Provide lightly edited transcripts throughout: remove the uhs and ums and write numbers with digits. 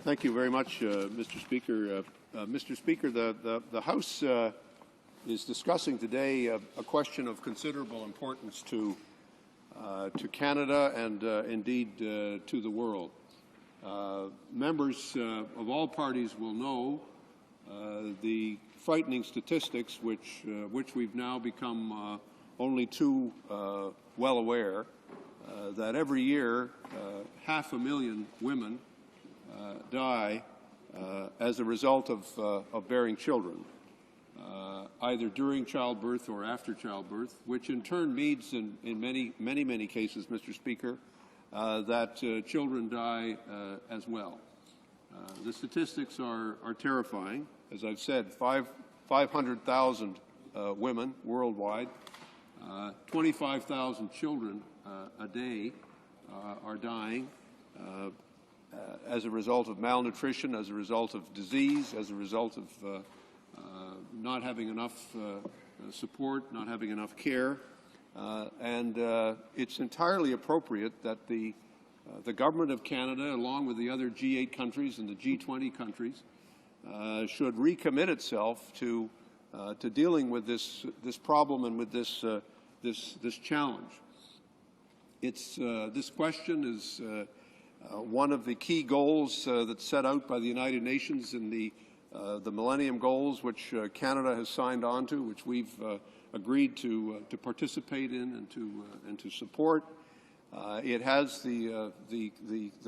Thank you very much, Mr. Speaker. Mr. Speaker, the House is discussing today a question of considerable importance to Canada and indeed to the world. Members of all parties will know the frightening statistics which we've now become only too well aware that every year 500,000 women die as a result of bearing children, either during childbirth or after childbirth, which in turn means in many cases, Mr. Speaker, that children die as well. The statistics are terrifying. As I've said, 500,000 women worldwide, 25,000 children a day are dying as a result of malnutrition, as a result of disease, as a result of not having enough support, not having enough care. And it's entirely appropriate that the Government of Canada, along with the other G8 countries and the G20 countries, should recommit itself to dealing with this problem and with this challenge. This question is one of the key goals that's set out by the United Nations in the Millennium Goals, which Canada has signed on to, which we've agreed to participate in and to support. It has the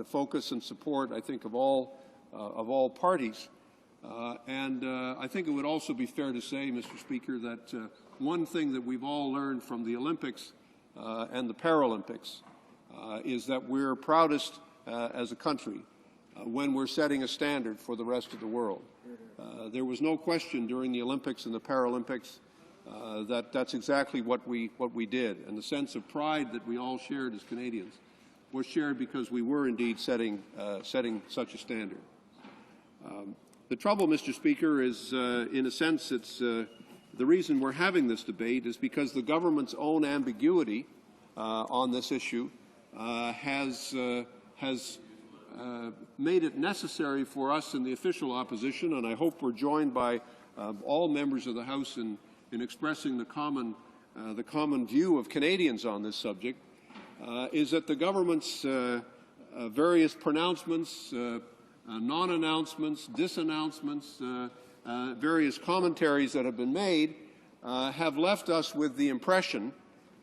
focus and support, I think, of all parties. And I think it would also be fair to say, Mr. Speaker, that one thing that we've all learned from the Olympics and the Paralympics is that we're proudest as a country when we're setting a standard for the rest of the world. There was no question during the Olympics and the Paralympics that's exactly what we did, and the sense of pride that we all shared as Canadians was shared because we were indeed setting such a standard. The trouble, Mr. Speaker, is in a sense it's the reason we're having this debate is because the government's own ambiguity on this issue has made it necessary for us in the official opposition, and I hope we're joined by all members of the House in expressing the common view of Canadians on this subject, is that the government's various pronouncements, non-announcements, disannouncements, various commentaries that have been made have left us with the impression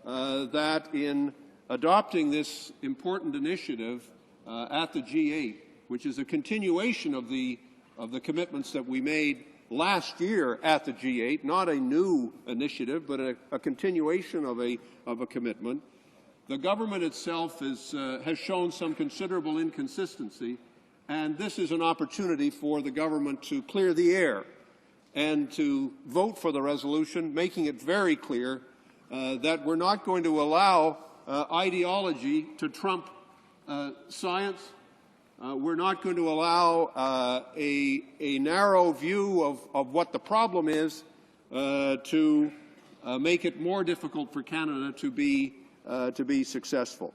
that in adopting this important initiative at the G8, which is a continuation of the commitments that we made last year at the G8, not a new initiative, but a continuation of a commitment. The government itself has shown some considerable inconsistency, and this is an opportunity for the government to clear the air and to vote for the resolution, making it very clear that we're not going to allow ideology to trump science. We're not going to allow a narrow view of what the problem is to make it more difficult for Canada to be successful.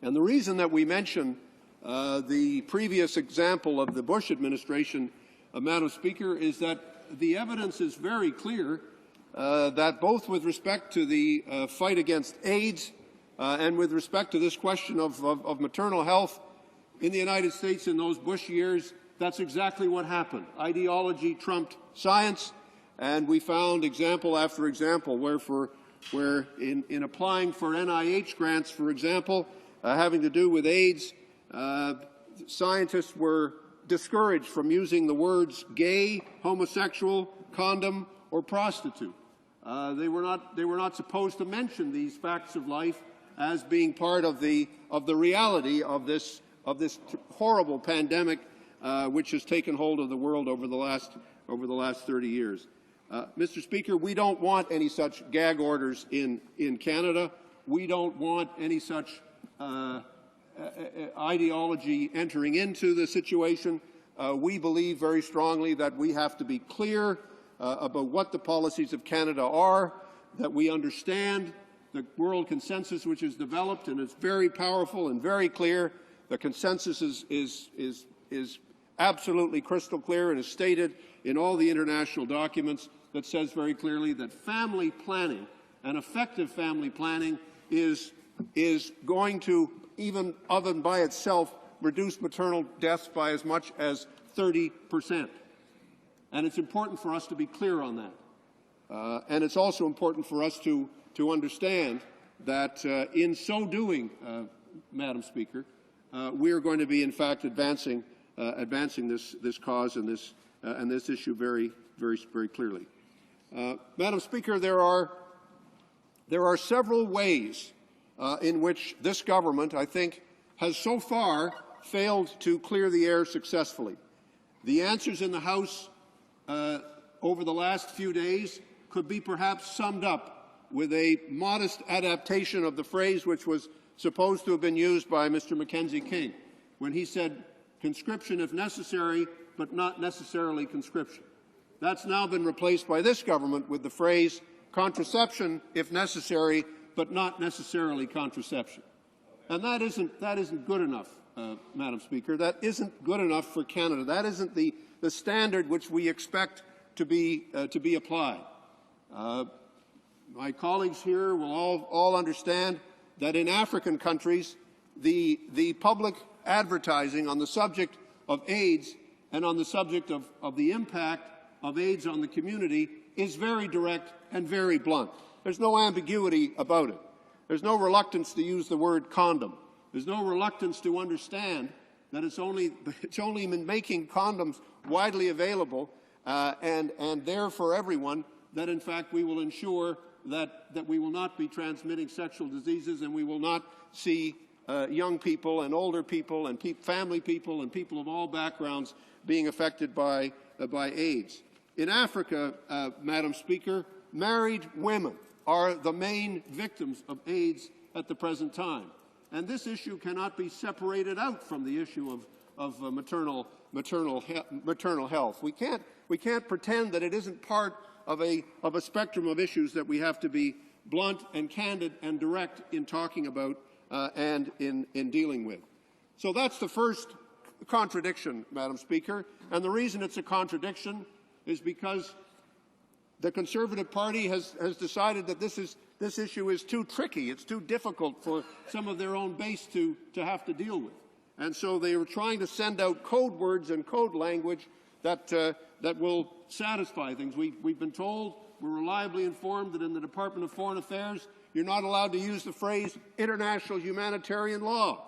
And the reason that we mention the previous example of the Bush administration, Madam Speaker, is that the evidence is very clear that both with respect to the fight against AIDS and with respect to this question of maternal health in the United States in those Bush years, that's exactly what happened. Ideology trumped science, and we found example after example where in applying for NIH grants, for example, having to do with AIDS, scientists were discouraged from using the words gay, homosexual, condom, or prostitute. They were not supposed to mention these facts of life as being part of the reality of this horrible pandemic which has taken hold of the world over the last 30 years. Mr. Speaker, we don't want any such gag orders in Canada. We don't want any such ideology entering into the situation. We believe very strongly that we have to be clear about what the policies of Canada are, that we understand the world consensus which is developed, and it's very powerful and very clear. The consensus is is absolutely crystal clear and is stated in all the international documents that says very clearly that family planning and effective family planning is going to, even of and by itself, reduce maternal deaths by as much as 30%. And it's important for us to be clear on that. And it's also important for us to understand that in so doing, Madam Speaker, we are going to be, in fact, advancing this cause and this issue very clearly. Madam Speaker, there are several ways in which this government, I think, has so far failed to clear the air successfully. The answers in the House over the last few days could be perhaps summed up with a modest adaptation of the phrase which was supposed to have been used by Mr. Mackenzie King when he said, conscription if necessary, but not necessarily conscription. That's now been replaced by this government with the phrase, contraception if necessary, but not necessarily contraception. And that isn't good enough, Madam Speaker. That isn't good enough for Canada. That isn't the standard which we expect to be applied. My colleagues here will all understand that in African countries, the public advertising on the subject of AIDS and on the subject of the impact of AIDS on the community is very direct and very blunt. There's no ambiguity about it. There's no reluctance to use the word condom. There's no reluctance to understand that it's only in making condoms widely available and there for everyone that, in fact, we will ensure that we will not be transmitting sexual diseases and we will not see young people and older people and family people and people of all backgrounds being affected by AIDS. In Africa, Madam Speaker, married women are the main victims of AIDS at the present time. And this issue cannot be separated out from the issue of maternal health. We can't pretend that it isn't part of a spectrum of issues that we have to be blunt and candid and direct in talking about and in dealing with. So that's the first contradiction, Madam Speaker. And the reason it's a contradiction is because the Conservative Party has decided that this issue is too tricky, it's too difficult for some of their own base to have to deal with. And so they were trying to send out code words and code language that will satisfy things. We've been told, we're reliably informed that in the Department of Foreign Affairs, you're not allowed to use the phrase international humanitarian law.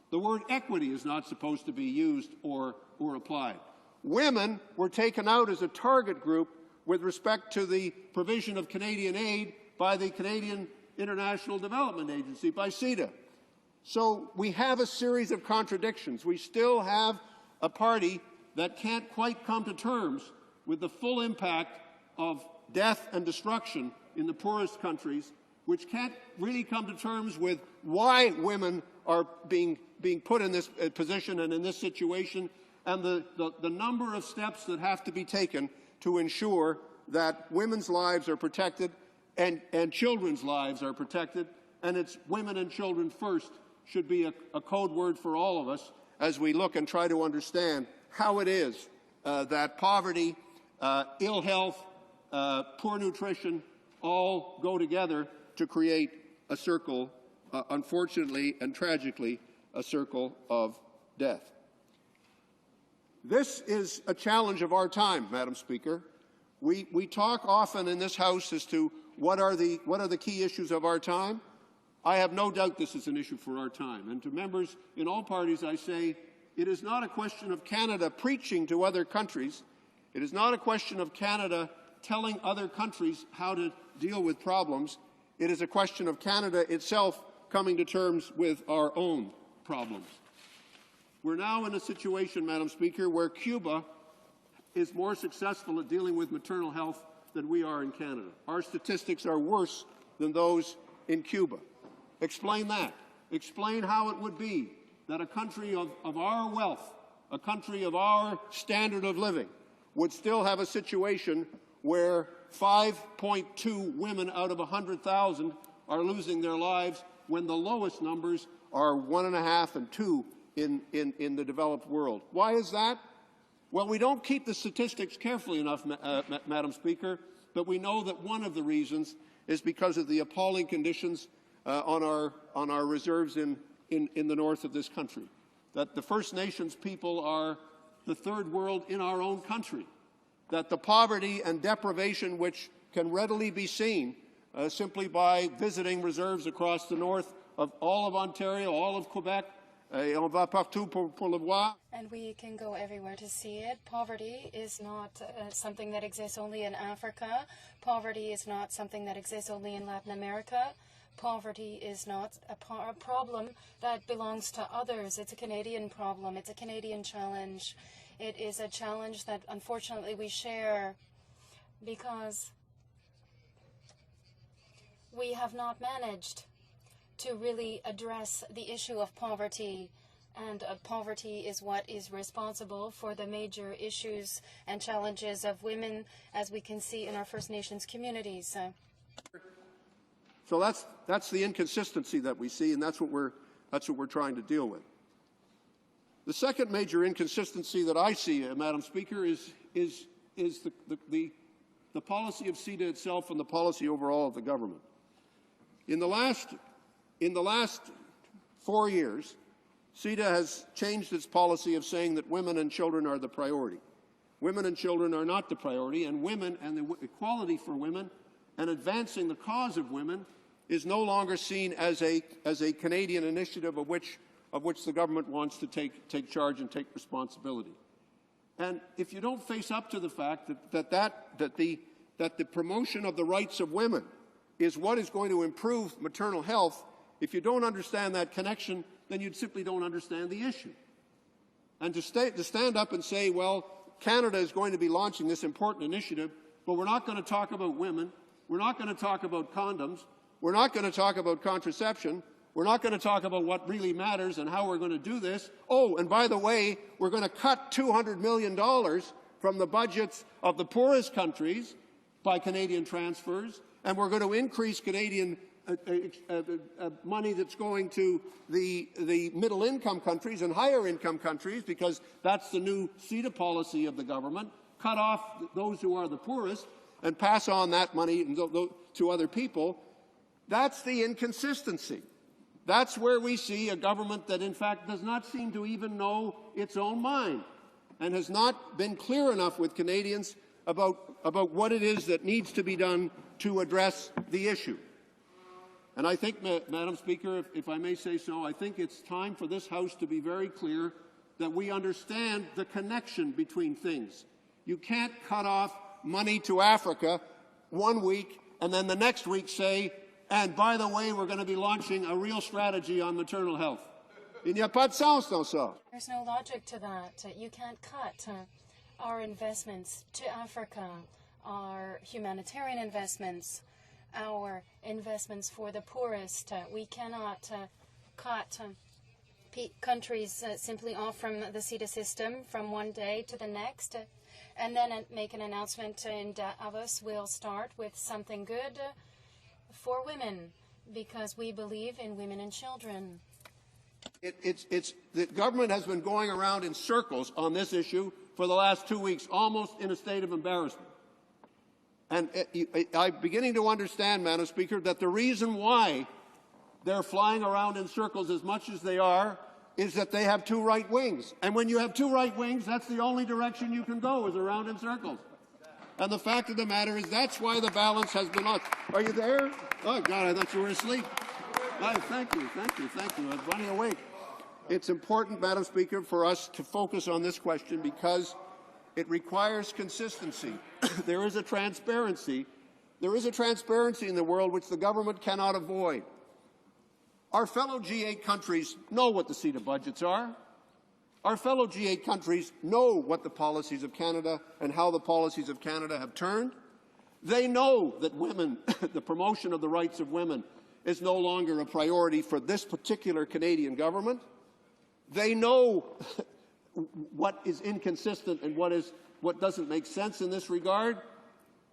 The word equity is not supposed to be used or applied. Women were taken out as a target group with respect to the provision of Canadian aid by the Canadian International Development Agency, by CIDA. So we have a series of contradictions. We still have a party that can't quite come to terms with the full impact of death and destruction in the poorest countries, which can't really come to terms with why women are being put in this position and in this situation, and the number of steps that have to be taken to ensure that women's lives are protected and children's lives are protected, and it's women and children first should be a code word for all of us as we look and try to understand how it is that poverty, ill health, poor nutrition all go together to create a circle, unfortunately and tragically, a circle of death. This is a challenge of our time, Madam Speaker. We talk often in this House as to what are the key issues of our time. I have no doubt this is an issue for our time. And to members in all parties, I say it is not a question of Canada preaching to other countries. It is not a question of Canada telling other countries how to deal with problems. It is a question of Canada itself coming to terms with our own problems. We're now in a situation, Madam Speaker, where Cuba is more successful at dealing with maternal health than we are in Canada. Our statistics are worse than those in Cuba. Explain that. Explain how it would be that a country of our wealth, a country of our standard of living, would still have a situation where 5.2 women out of 100,000 are losing their lives when the lowest numbers are 1.5 and 2 in the developed world. Why is that? Well, we don't keep the statistics carefully enough, Madam Speaker, but we know that one of the reasons is because of the appalling conditions on our reserves in the north of this country. That the First Nations people are the third world in our own country. That the poverty and deprivation which can readily be seen simply by visiting reserves across the north of all of Ontario, all of Quebec, on va partout pour le voir. And we can go everywhere to see it. Poverty is not something that exists only in Africa. Poverty is not something that exists only in Latin America. Poverty is not a problem that belongs to others. It's a Canadian problem. It's a Canadian challenge. It is a challenge that unfortunately we share because we have not managed to really address the issue of poverty. And poverty is what is responsible for the major issues and challenges of women, as we can see in our First Nations communities. So that's the inconsistency that we see, and that's what we're trying to deal with. The second major inconsistency that I see, Madam Speaker, is the policy of CETA itself and the policy overall of the government. In the last 4 years, CETA has changed its policy of saying that women and children are the priority. Women and children are not the priority, and women and the equality for women and advancing the cause of women is no longer seen as a Canadian initiative of which the government wants to take charge and take responsibility. And if you don't face up to the fact that the promotion of the rights of women is what is going to improve maternal health, if you don't understand that connection, then you simply don't understand the issue. And to stand up and say, well, Canada is going to be launching this important initiative, but we're not going to talk about women, we're not going to talk about condoms, we're not going to talk about contraception, we're not going to talk about what really matters and how we're going to do this. Oh, and by the way, we're going to cut $200 million from the budgets of the poorest countries by Canadian transfers, and we're going to increase Canadian money that's going to the middle-income countries and higher-income countries, because that's the new CETA policy of the government, cut off those who are the poorest and pass on that money to other people. That's the inconsistency. That's where we see a government that, in fact, does not seem to even know its own mind and has not been clear enough with Canadians about what it is that needs to be done to address the issue. And I think, Madam Speaker, if I may say so, I think it's time for this House to be very clear that we understand the connection between things. You can't cut off money to Africa 1 week and then the next week say, and by the way, we're going to be launching a real strategy on maternal health. Il n'y a pas de sens dans ça. There's no logic to that. You can't cut our investments to Africa, our humanitarian investments, our investments for the poorest. We cannot cut countries simply off from the CETA system from one day to the next and then make an announcement in Davos. We'll start with something good for women because we believe in women and children. The government has been going around in circles on this issue for the last 2 weeks, almost in a state of embarrassment. And I'm beginning to understand, Madam Speaker, that the reason why they're flying around in circles as much as they are is that they have two right wings. And when you have two right wings, that's the only direction you can go, is around in circles. And the fact of the matter is that's why the balance has been lost. Are you there? Oh, God, I thought you were asleep. Oh, thank you. I was running awake. It's important, Madam Speaker, for us to focus on this question because it requires consistency. There is a transparency in the world which the government cannot avoid. Our fellow G8 countries know what the CETA budgets are. Our fellow G8 countries know what the policies of Canada and how the policies of Canada have turned. They know that women, the promotion of the rights of women, is no longer a priority for this particular Canadian government. They know what is inconsistent and what doesn't make sense in this regard.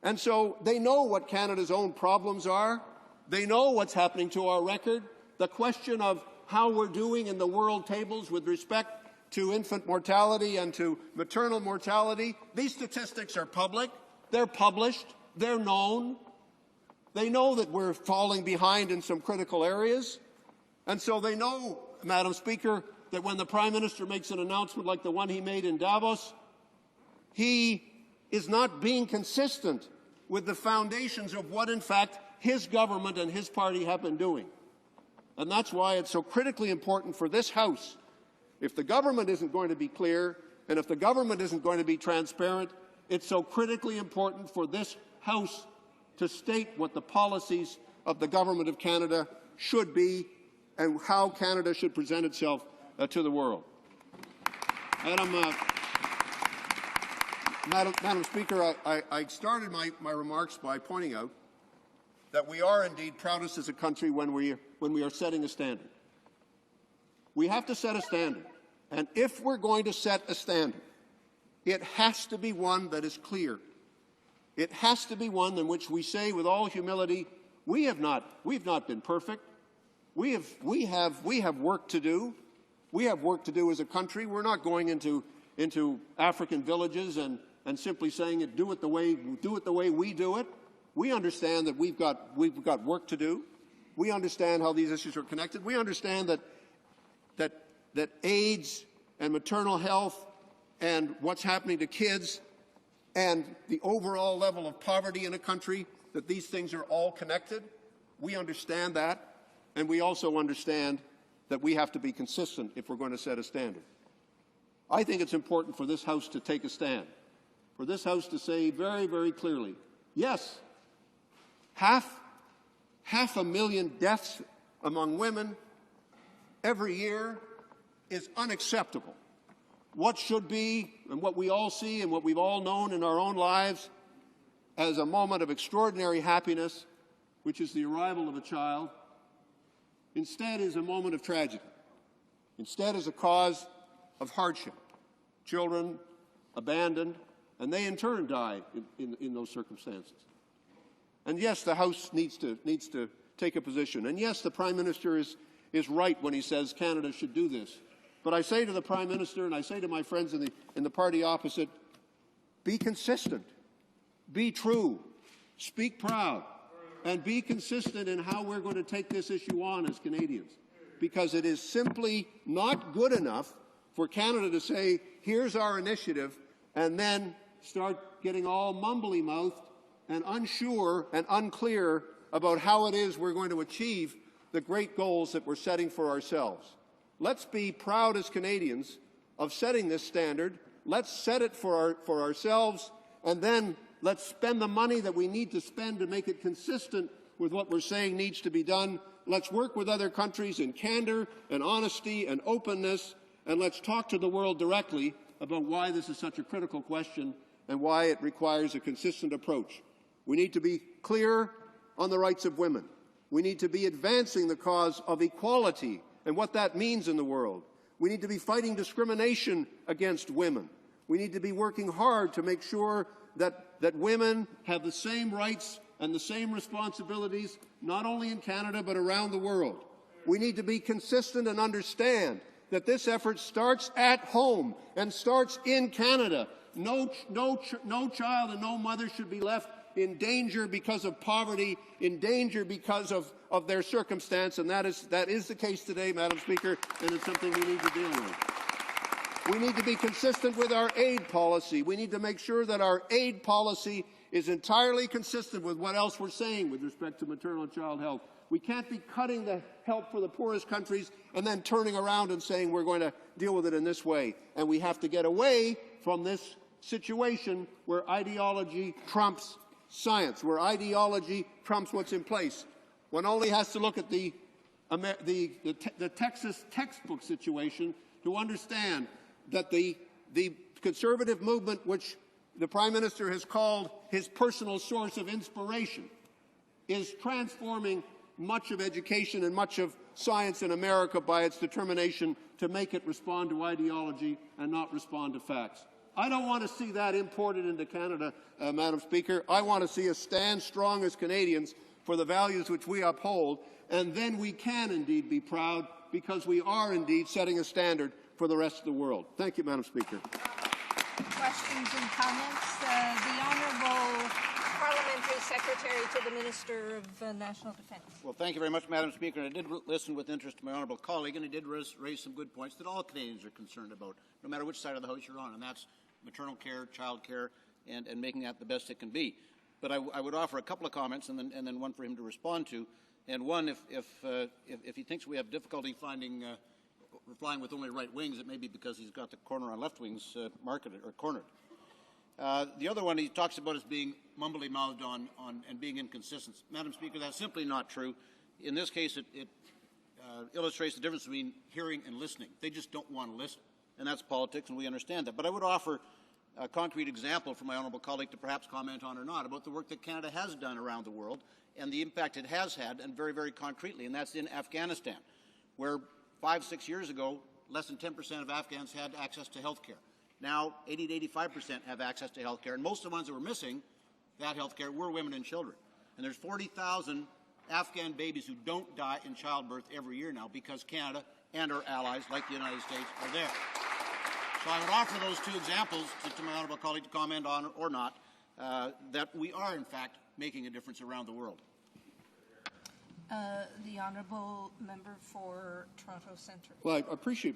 And so they know what Canada's own problems are. They know what's happening to our record. The question of how we're doing in the world tables with respect to infant mortality and to maternal mortality. These statistics are public, they're published, they're known. They know that we're falling behind in some critical areas. And so they know, Madam Speaker, that when the Prime Minister makes an announcement like the one he made in Davos, he is not being consistent with the foundations of what, in fact, his government and his party have been doing. And that's why it's so critically important for this House. If the government isn't going to be clear, and if the government isn't going to be transparent, it's so critically important for this House to state what the policies of the Government of Canada should be and how Canada should present itself to the world. Madam Speaker, I started my remarks by pointing out that we are indeed proudest as a country when we are setting a standard. We have to set a standard. And if we're going to set a standard, it has to be one that is clear. It has to be one in which we say with all humility, we've not been perfect. We have work to do. We have work to do as a country. We're not going into African villages and simply saying do it the way we do it. We understand that we've got work to do. We understand how these issues are connected. We understand that AIDS and maternal health and what's happening to kids and the overall level of poverty in a country, that these things are all connected. We understand that, and we also understand that we have to be consistent if we're going to set a standard. I think it's important for this House to take a stand, for this House to say very, very clearly, yes, half a million deaths among women every year is unacceptable. What should be, and what we all see and what we've all known in our own lives as a moment of extraordinary happiness, which is the arrival of a child, instead is a moment of tragedy. Instead is a cause of hardship. Children abandoned, and they in turn die in those circumstances. And yes, the House needs to take a position. And yes, the Prime Minister is right when he says Canada should do this. But I say to the Prime Minister, and I say to my friends in the party opposite, be consistent, be true, speak proud, and be consistent in how we're going to take this issue on as Canadians. Because it is simply not good enough for Canada to say, here's our initiative, and then start getting all mumbly-mouthed and unsure and unclear about how it is we're going to achieve the great goals that we're setting for ourselves. Let's be proud as Canadians of setting this standard. Let's set it for ourselves, and then let's spend the money that we need to spend to make it consistent with what we're saying needs to be done. Let's work with other countries in candor and honesty and openness, and let's talk to the world directly about why this is such a critical question and why it requires a consistent approach. We need to be clear on the rights of women. We need to be advancing the cause of equality and what that means in the world. We need to be fighting discrimination against women. We need to be working hard to make sure that women have the same rights and the same responsibilities, not only in Canada but around the world. We need to be consistent and understand that this effort starts at home and starts in Canada. No child and no mother should be left in danger because of poverty, in danger because of their circumstance, and that is the case today, Madam Speaker, and it's something we need to deal with. We need to be consistent with our aid policy. We need to make sure that our aid policy is entirely consistent with what else we're saying with respect to maternal and child health. We can't be cutting the help for the poorest countries and then turning around and saying we're going to deal with it in this way. And we have to get away from this situation where ideology trumps science, where ideology trumps what's in place. One only has to look at the Texas textbook situation to understand that the conservative movement, which the Prime Minister has called his personal source of inspiration, is transforming much of education and much of science in America by its determination to make it respond to ideology and not respond to facts. I don't want to see that imported into Canada, Madam Speaker. I want to see us stand strong as Canadians for the values which we uphold, and then we can indeed be proud because we are indeed setting a standard for the rest of the world. Thank you, Madam Speaker. Questions and comments? The Honourable Parliamentary Secretary to the Minister of National Defence. Well, thank you very much, Madam Speaker. I did listen with interest to my honourable colleague, and he did raise some good points that all Canadians are concerned about, no matter which side of the House you're on, and that's maternal care, child care, and making that the best it can be. But I would offer a couple of comments and then one for him to respond to. And one, if he thinks we have difficulty flying with only right wings, it may be because he's got the corner on left wings marketed or cornered. The other one he talks about as being mumbly mouthed on and being inconsistent. Madam Speaker, that's simply not true. In this case, it illustrates the difference between hearing and listening. They just don't want to listen, and that's politics, and we understand that. But I would offer a concrete example for my honourable colleague to perhaps comment on or not about the work that Canada has done around the world and the impact it has had, and very, very concretely, and that's in Afghanistan, where 5-6 years ago, less than 10% of Afghans had access to health care. Now, 80 to 85% have access to health care, and most of the ones that were missing that health care were women and children. And there's 40,000 Afghan babies who don't die in childbirth every year now because Canada and our allies, like the United States, are there. So I would offer those two examples to my honourable colleague to comment on or not, that we are, in fact, making a difference around the world. The Honourable Member for Toronto Centre. Well, I appreciate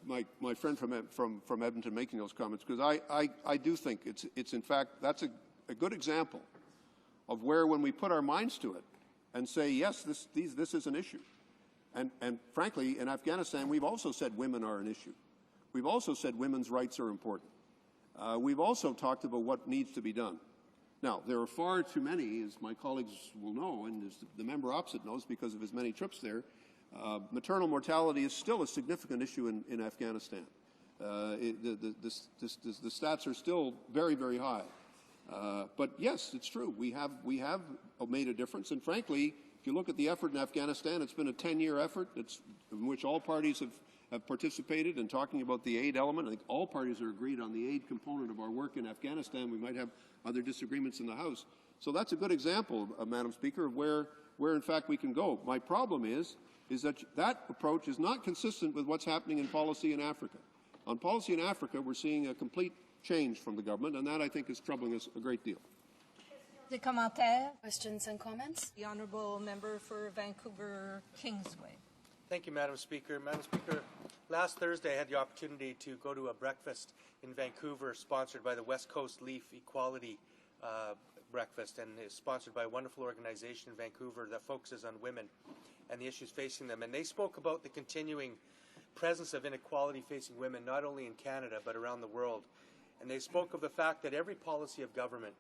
my friend from Edmonton making those comments, because I do think it's in fact that's a good example of where, when we put our minds to it and say yes, this is an issue, and frankly, in Afghanistan we've also said women are an issue. We've also said women's rights are important. We've also talked about what needs to be done. Now, there are far too many, as my colleagues will know, and as the member opposite knows because of his many trips there, maternal mortality is still a significant issue in Afghanistan. The stats are still very, very high. But yes, it's true. We have made a difference, and frankly, if you look at the effort in Afghanistan, it's been a 10-year effort in which all parties have participated in talking about the aid element. I think all parties are agreed on the aid component of our work in Afghanistan. We might have other disagreements in the House. So that's a good example, Madam Speaker, of where in fact we can go. My problem is that approach is not consistent with what's happening in policy in Africa. On policy in Africa, we're seeing a complete change from the government, and that, I think, is troubling us a great deal. The commentaire. Questions and comments? The Honourable Member for Vancouver Kingsway. Thank you, Madam Speaker. Madam Speaker, last Thursday I had the opportunity to go to a breakfast in Vancouver sponsored by the West Coast Leaf Equality Breakfast, and is sponsored by a wonderful organization in Vancouver that focuses on women and the issues facing them. And they spoke about the continuing presence of inequality facing women, not only in Canada but around the world. And they spoke of the fact that every policy of government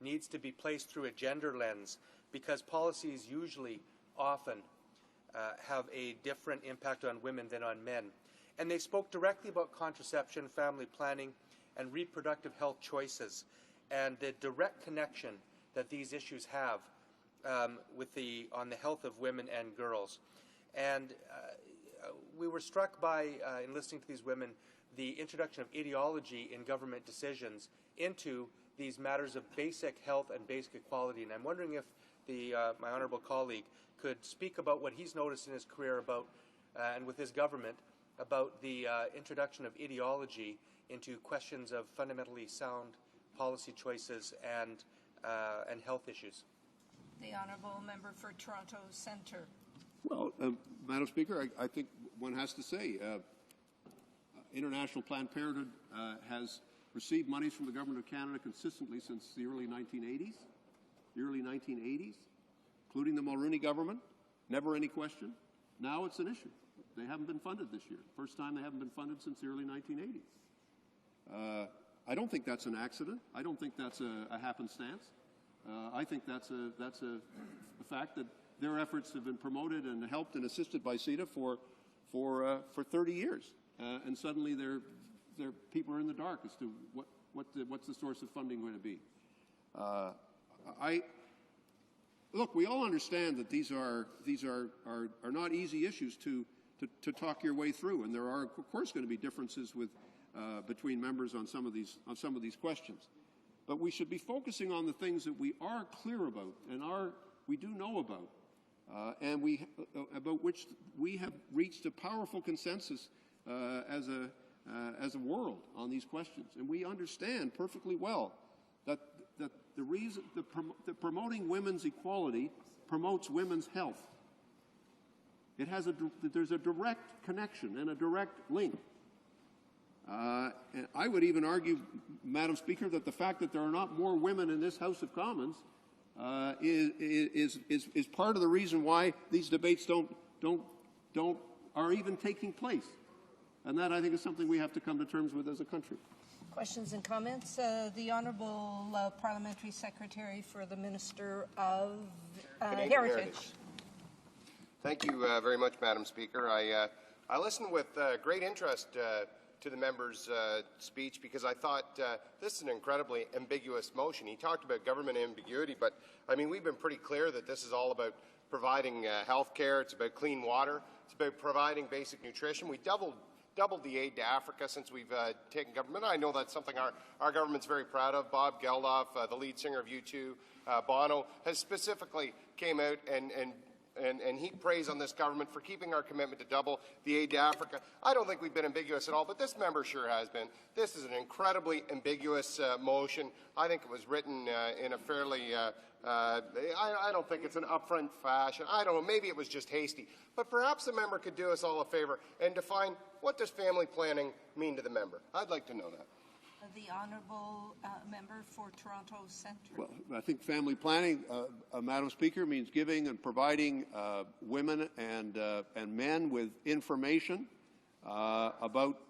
needs to be placed through a gender lens, because policies usually often have a different impact on women than on men. And they spoke directly about contraception, family planning, and reproductive health choices, and the direct connection that these issues have on the health of women and girls. And we were struck by, in listening to these women, the introduction of ideology in government decisions into these matters of basic health and basic equality. And I'm wondering if my honourable colleague could speak about what he's noticed in his career about, and with his government, about the introduction of ideology into questions of fundamentally sound policy choices and health issues. The Honourable Member for Toronto Centre. Well, Madam Speaker, I think one has to say International Planned Parenthood has received monies from the Government of Canada consistently since the early 1980s, including the Mulroney government. Never any question. Now it's an issue. They haven't been funded this year. First time they haven't been funded since the early 1980s. I don't think that's an accident. I don't think that's a happenstance. I think that's a fact that their efforts have been promoted and helped and assisted by CETA for 30 years, and suddenly people are in the dark as to what's the source of funding going to be. Look, we all understand that these are not easy issues to talk your way through, and there are of course going to be differences between members on some of these questions. But we should be focusing on the things that we are clear about and we do know about. and about which we have reached a powerful consensus as a world on these questions. And we understand perfectly well that the reason that promoting women's equality promotes women's health. There's a direct connection and a direct link. And I would even argue, Madam Speaker, that the fact that there are not more women in this House of Commons is part of the reason why these debates are even taking place. And that, I think, is something we have to come to terms with as a country. Questions and comments? The Honourable Parliamentary Secretary for the Minister of Heritage. Thank you very much, Madam Speaker. I listened with great interest to the member's speech because I thought this is an incredibly ambiguous motion. He talked about government ambiguity, but I mean, we've been pretty clear that this is all about providing health care. It's about clean water. It's about providing basic nutrition. We doubled the aid to Africa since we've taken government. I know that's something our government's very proud of. Bob Geldof, the lead singer of U2, Bono, has specifically came out and heaped praise on this government for keeping our commitment to double the aid to Africa. I don't think we've been ambiguous at all, but this member sure has been. This is an incredibly ambiguous motion. I think it was written in a fairly I don't think it's an upfront fashion. I don't know, maybe it was just hasty. But perhaps the member could do us all a favor and define what does family planning mean to the member. I'd like to know that. The Honourable Member for Toronto Centre. Well, I think family planning, Madam Speaker, means giving and providing women and men with information about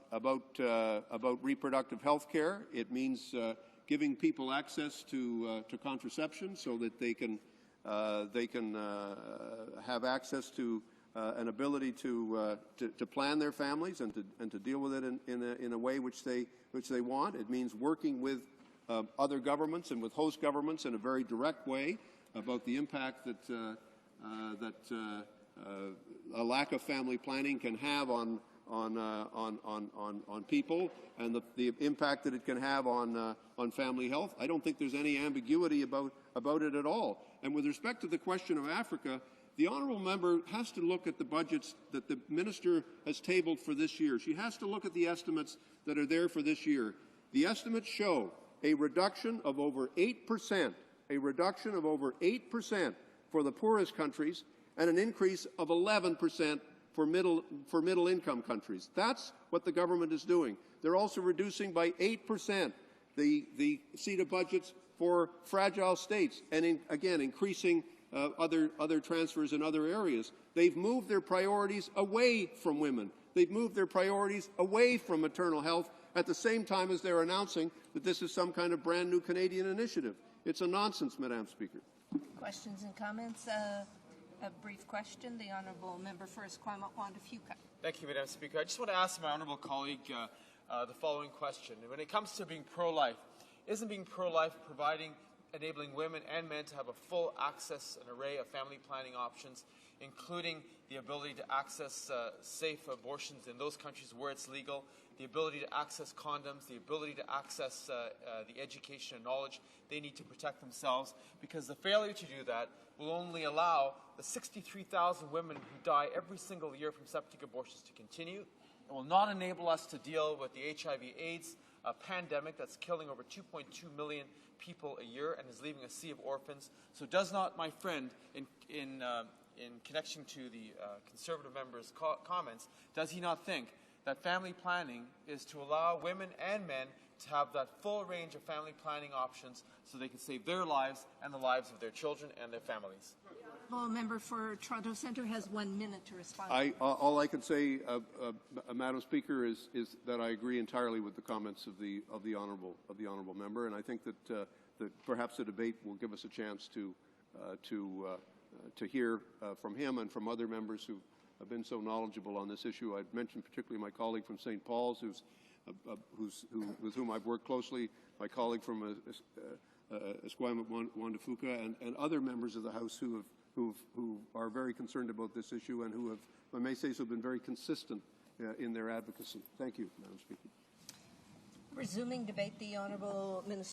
reproductive health care. It means giving people access to contraception so that they can have access to an ability to plan their families and to deal with it in a way which they want. It means working with other governments and with host governments in a very direct way about the impact that a lack of family planning can have on people and the impact that it can have on family health. I don't think there's any ambiguity about it at all. And with respect to the question of Africa, the honourable member has to look at the budgets that the minister has tabled for this year. She has to look at the estimates that are there for this year. The estimates show a reduction of over 8%, for the poorest countries, and an increase of 11% for middle-income countries. That's what the government is doing. They're also reducing by 8% the CETA budgets for fragile states, and again increasing other transfers in other areas. They've moved their priorities away from women. They've moved their priorities away from maternal health at the same time as they're announcing that this is some kind of brand new Canadian initiative. It's a nonsense, Madam Speaker. Questions and comments? A brief question. The Honourable Member for Esquimalt-Juan de Fuca. Thank you, Madam Speaker. I just want to ask my honourable colleague the following question. When it comes to being pro-life, isn't being pro-life enabling women and men to have a full access, an array of family planning options, including the ability to access safe abortions in those countries where it's legal, the ability to access condoms, the ability to access the education and knowledge they need to protect themselves, because the failure to do that will only allow the 63,000 women who die every single year from septic abortions to continue. It will not enable us to deal with the HIV/AIDS pandemic that's killing over 2.2 million people a year and is leaving a sea of orphans. So does not my friend, in connection to the Conservative member's comments, does he not think that family planning is to allow women and men to have that full range of family planning options so they can save their lives and the lives of their children and their families? The member for Toronto Centre has 1 minute to respond. All I can say, Madam Speaker, is that I agree entirely with the comments of the honourable member, and I think that perhaps the debate will give us a chance to hear from him and from other members who have been so knowledgeable on this issue. I'd mentioned particularly my colleague from St. Paul's, with whom I've worked closely, my colleague from Esquimalt-Juan de Fuca, and other members of the House who are very concerned about this issue and who have, I may say so, been very consistent in their advocacy. Thank you, Madam Speaker. Resuming debate, the Honourable Minister.